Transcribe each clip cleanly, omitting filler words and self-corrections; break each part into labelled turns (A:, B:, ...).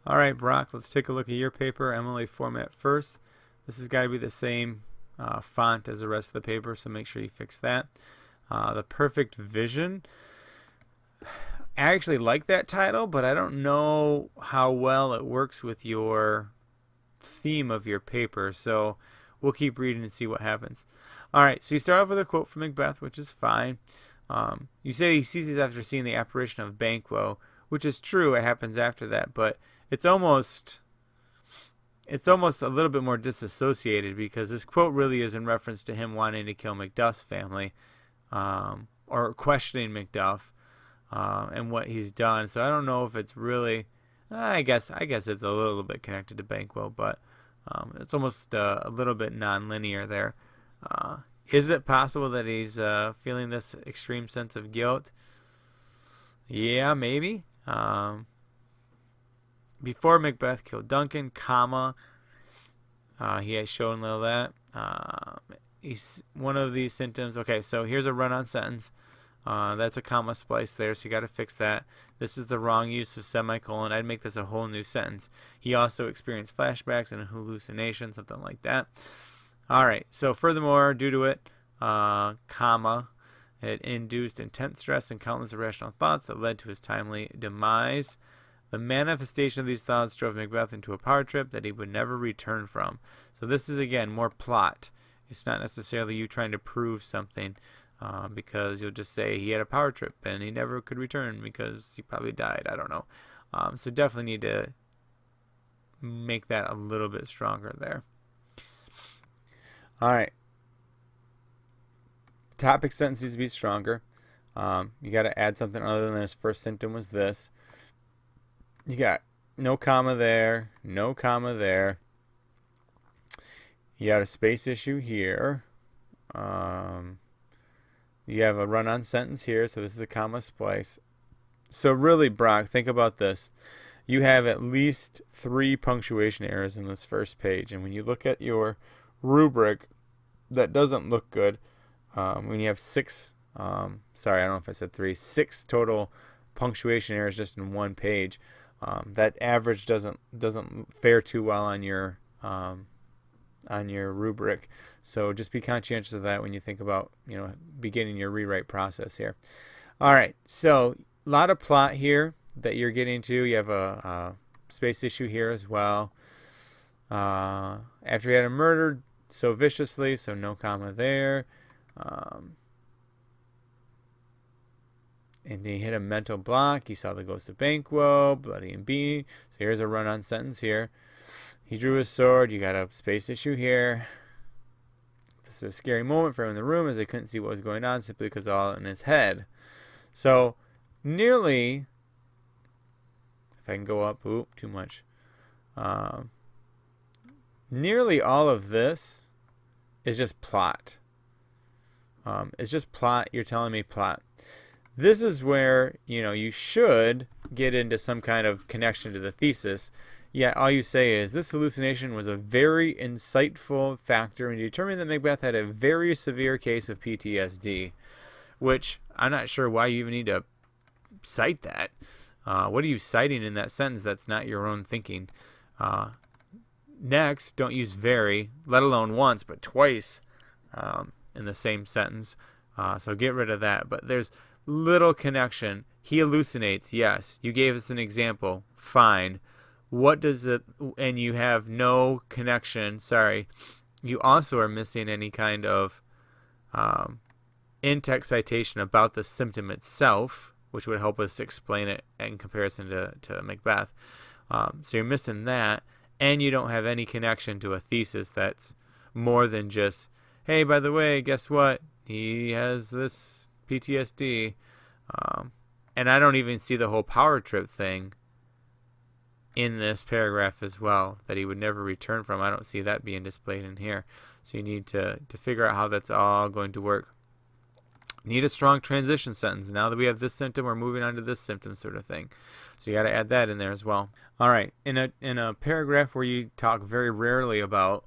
A: All right, Brock, let's take a look at your paper, Mla Format first. This has got to be the same font as the rest of the paper, so make sure you fix that. The Perfect Vision. I actually like that title, but I don't know how well it works with your theme of your paper, so we'll keep reading and see what happens. All right, so you start off with a quote from Macbeth, which is fine. You say he sees these after seeing the apparition of Banquo, which is true. It happens after that, but it's almost a little bit more disassociated because this quote really is in reference to him wanting to kill Macduff's family, or questioning Macduff and what he's done. So I don't know if it's really. I guess it's a little bit connected to Banquo, but it's almost a little bit non-linear there. Is it possible that he's feeling this extreme sense of guilt? Yeah, maybe. Before Macbeth killed Duncan, comma, he has shown little that. He's one of these symptoms. Okay, so here's a run-on sentence. That's a comma splice there, so you got to fix that. This is the wrong use of semicolon. I'd make this a whole new sentence. He also experienced flashbacks and hallucinations, something like that. All right, so furthermore, due to it, comma, it induced intense stress and countless irrational thoughts that led to his timely demise. The manifestation of these thoughts drove Macbeth into a power trip that he would never return from. So this is, again, more plot. It's not necessarily you trying to prove something, because you'll just say he had a power trip and he never could return because he probably died. I don't know. So definitely need to make that a little bit stronger there. All right. Topic sentence needs to be stronger. You got to add something other than his first symptom was this. You got no comma there, no comma there. You got a space issue here. You have a run-on sentence here, so this is a comma splice. So really, Brock, think about this. You have at least 3 punctuation errors in this first page, and when you look at your rubric, that doesn't look good. When you have 6, sorry, I don't know if I said 3, 6 total punctuation errors just in one page. That average doesn't fare too well on your rubric. So just be conscientious of that when you think about beginning your rewrite process here. All right, so a lot of plot here that you're getting to. You have a space issue here as well. After he had him murdered so viciously, so no comma there. And he hit a mental block. He saw the ghost of Banquo, bloody and beaten. So here's a run-on sentence here. He drew his sword. You got a space issue here. This is a scary moment for him in the room as they couldn't see what was going on simply because all in his head. So nearly, if I can go up, too much. Nearly all of this is just plot. It's just plot. You're telling me plot. This is where, you should get into some kind of connection to the thesis. Yet all you say is, this hallucination was a very insightful factor in determining that Macbeth had a very severe case of PTSD, which I'm not sure why you even need to cite that. What are you citing in that sentence that's not your own thinking? Next, don't use very, let alone once, but twice in the same sentence. So get rid of that. But there's little connection. He hallucinates. Yes. You gave us an example. Fine. What does it, and you have no connection. Sorry. You also are missing any kind of in-text citation about the symptom itself, which would help us explain it in comparison to Macbeth. So you're missing that, and you don't have any connection to a thesis that's more than just, hey, by the way, guess what? He has this PTSD. And I don't even see the whole power trip thing in this paragraph as well, that he would never return from. I don't see that being displayed in here. So you need to figure out how that's all going to work. You need a strong transition sentence. Now that we have this symptom, we're moving on to this symptom sort of thing. So you got to add that in there as well. All right. In a paragraph where you talk very rarely about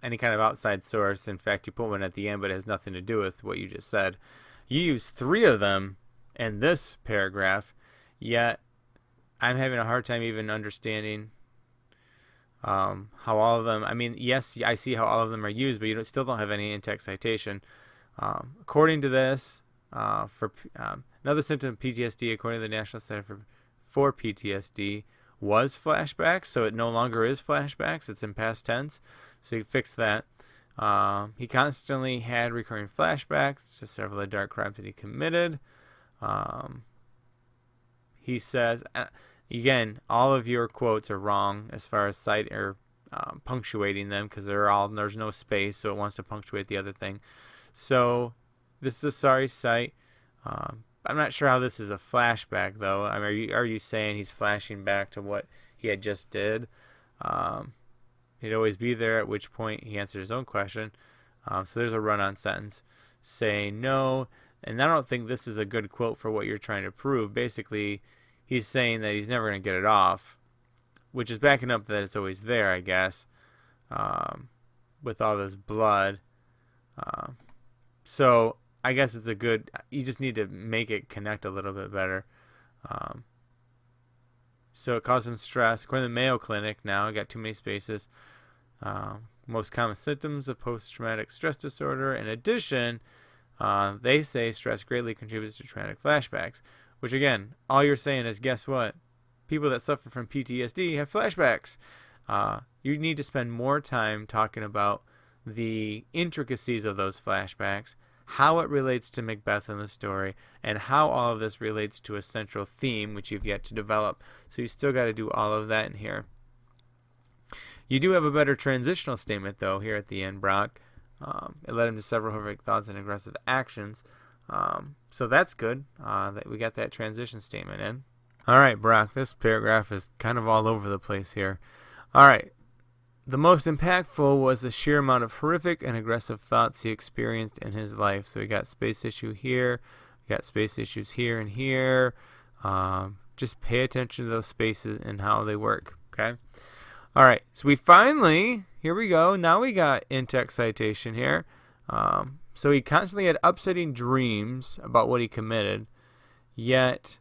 A: any kind of outside source, in fact, you put one at the end, but it has nothing to do with what you just said. You use 3 of them in this paragraph, yet I'm having a hard time even understanding how all of them, I mean, yes, I see how all of them are used, but you still don't have any in-text citation. According to this, another symptom of PTSD, according to the National Center for PTSD, was flashbacks, so it no longer is flashbacks. It's in past tense, so you fix that. He constantly had recurring flashbacks to several of the dark crimes that he committed. He says, again, all of your quotes are wrong as far as cite or punctuating them, because there's no space, so it wants to punctuate the other thing. So this is a sorry cite. I'm not sure how this is a flashback, though. I mean, are you saying he's flashing back to what he had just did? He'd always be there, at which point he answered his own question. So there's a run-on sentence saying no. And I don't think this is a good quote for what you're trying to prove. Basically, he's saying that he's never going to get it off, which is backing up that it's always there, I guess, with all this blood. So I guess it's you just need to make it connect a little bit better. So it caused him stress. According to the Mayo Clinic now, I got too many spaces. Most common symptoms of post-traumatic stress disorder. In addition, they say stress greatly contributes to traumatic flashbacks, which again, all you're saying is, guess what? People that suffer from PTSD have flashbacks. You need to spend more time talking about the intricacies of those flashbacks, how it relates to Macbeth in the story, and how all of this relates to a central theme, which you've yet to develop. So you still got to do all of that in here. You do have a better transitional statement, though, here at the end, Brock. It led him to several horrific thoughts and aggressive actions. So that's good that we got that transition statement in. All right, Brock, this paragraph is kind of all over the place here. All right. The most impactful was the sheer amount of horrific and aggressive thoughts he experienced in his life. So we got space issue here, we got space issues here and here. Just pay attention to those spaces and how they work, okay? All right, so here we go. Now we got in-text citation here. So he constantly had upsetting dreams about what he committed, yet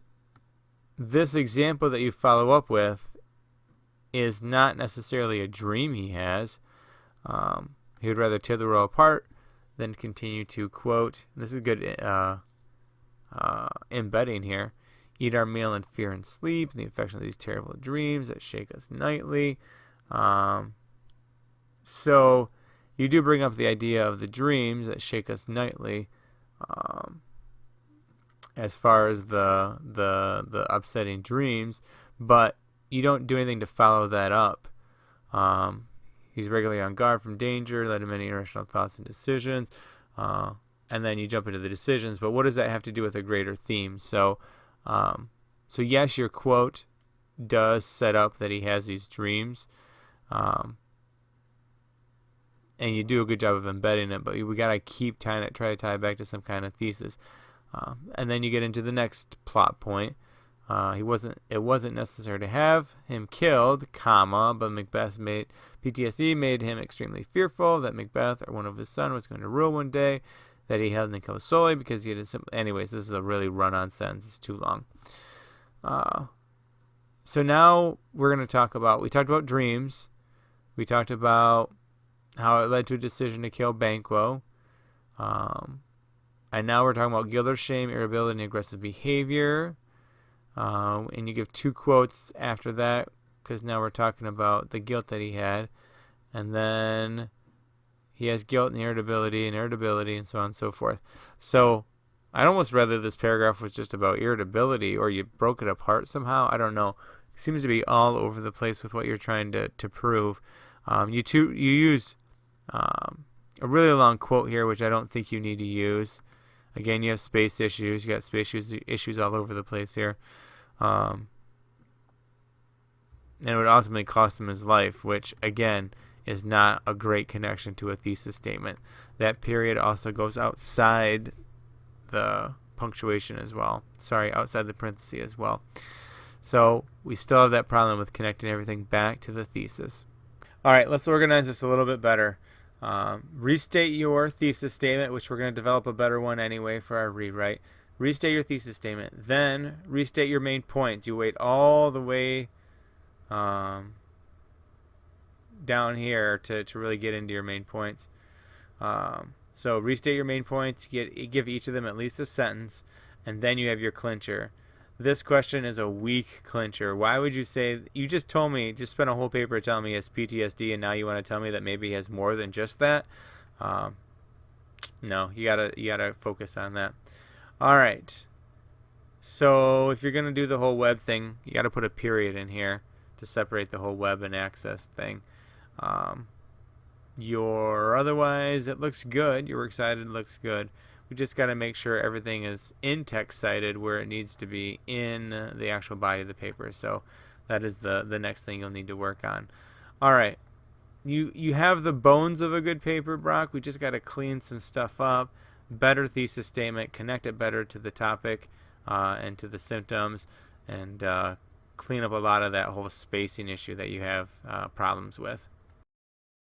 A: this example that you follow up with is not necessarily a dream he has. He would rather tear the row apart than continue to, quote, this is good embedding here, eat our meal in fear and sleep, and the affection of these terrible dreams that shake us nightly. So you do bring up the idea of the dreams that shake us nightly, as far as the upsetting dreams, but you don't do anything to follow that up. He's regularly on guard from danger, led to many irrational thoughts and decisions, and then you jump into the decisions. But what does that have to do with a greater theme? So yes, your quote does set up that he has these dreams, and you do a good job of embedding it. But we gotta keep try to tie it back to some kind of thesis, and then you get into the next plot point. It wasn't necessary to have him killed, but Macbeth's PTSD made him extremely fearful that Macbeth or one of his sons was going to rule one day, that he held and killed solely because he had anyways, this is a really run-on sentence. It's too long. So now we're going to we talked about dreams. We talked about how it led to a decision to kill Banquo. And now we're talking about guilt or shame, irritability, and aggressive behavior. And you give two quotes after that, because now we're talking about the guilt that he had. And then he has guilt and irritability, and so on and so forth. So I'd almost rather this paragraph was just about irritability, or you broke it apart somehow. I don't know. It seems to be all over the place with what you're trying to prove. You use a really long quote here, which I don't think you need to use. Again, you have space issues. You got space issues all over the place here. And it would ultimately cost him his life, which, again, is not a great connection to a thesis statement. That period also goes outside the punctuation as well. Outside the parenthesis as well. So we still have that problem with connecting everything back to the thesis. All right, let's organize this a little bit better. Restate your thesis statement, which we're going to develop a better one anyway for our rewrite. restate your thesis statement, then restate your main points. You wait all the way down here to really get into your main points. So restate your main points, give each of them at least a sentence, and then you have your clincher. This question is a weak clincher. Why would you say, you just told me, just spent a whole paper telling me he has PTSD, and now you want to tell me that maybe he has more than just that? No, you gotta focus on that. All right. So if you're gonna do the whole web thing, you gotta put a period in here to separate the whole web and access thing. Otherwise, it looks good. You're excited, it looks good. We just got to make sure everything is in text cited where it needs to be in the actual body of the paper. So that is the next thing you'll need to work on. All right. You have the bones of a good paper, Brock. We just got to clean some stuff up. Better thesis statement, connect it better to the topic and to the symptoms, and clean up a lot of that whole spacing issue that you have problems with.